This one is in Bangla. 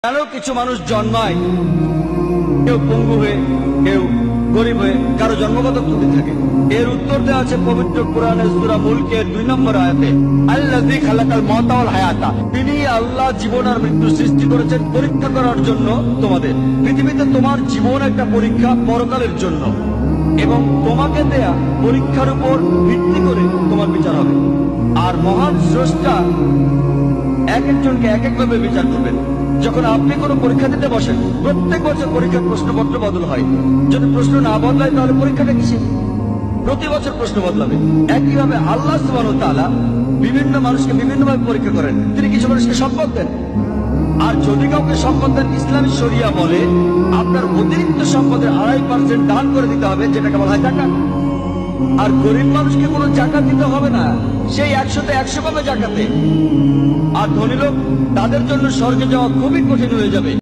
কেন কিছু মানুষ জন্মায় কেউ পঙ্গু হয়ে, কেউ গরিব হয়ে, কারো জন্মগত ত্রুটি থাকে? এর উত্তর দেওয়া আছে পবিত্র কোরআনের সূরা মুলকের 2 নম্বর আয়াতে, আল্লাযী খালাকাল মাউতা ওয়াল হায়াতা। তিনি আল্লাহ জীবন আর মৃত্যু সৃষ্টি করেছেন পরীক্ষা করার জন্য তোমাদের। পৃথিবীতে তোমার জীবন একটা পরীক্ষা পরকালের জন্য, এবং তোমাকে দেয়া পরীক্ষার উপর ভিত্তি করে তোমার বিচার হবে। আর মহান স্রষ্টা এক একজনকে এক একভাবে বিচার করবেন। যখন আপনি কোনো পরীক্ষা দিতে বসেন, প্রত্যেক বছর পরীক্ষার প্রশ্নপত্র বদল হয়। যদি প্রশ্ন না বদলায় তাহলে পরীক্ষাটা কিসে? প্রতি বছর প্রশ্ন বদলাবে। একইভাবে আল্লাহ সুবহানাহু ওয়া তাআলা বিভিন্ন মানুষকে বিভিন্নভাবে পরীক্ষা করেন। তিনি কিছু মানুষকে সম্পদ দেন, আর যদি কাউকে সম্পদ দেন, ইসলামী শরিয়া বলে আপনার অতিরিক্ত সম্পদের 2.5% দান করে দিতে হবে, যেটাকে বলা হয় যাকাত। আর গরিব মানুষকে কোনো যাকাত দিতে হবে না, সেই 100-তে 100 পাবে যাকাতে। আর ধনী লোক, তাদের জন্য স্বর্গে যাওয়া খুবই কঠিন হয়ে যাবে।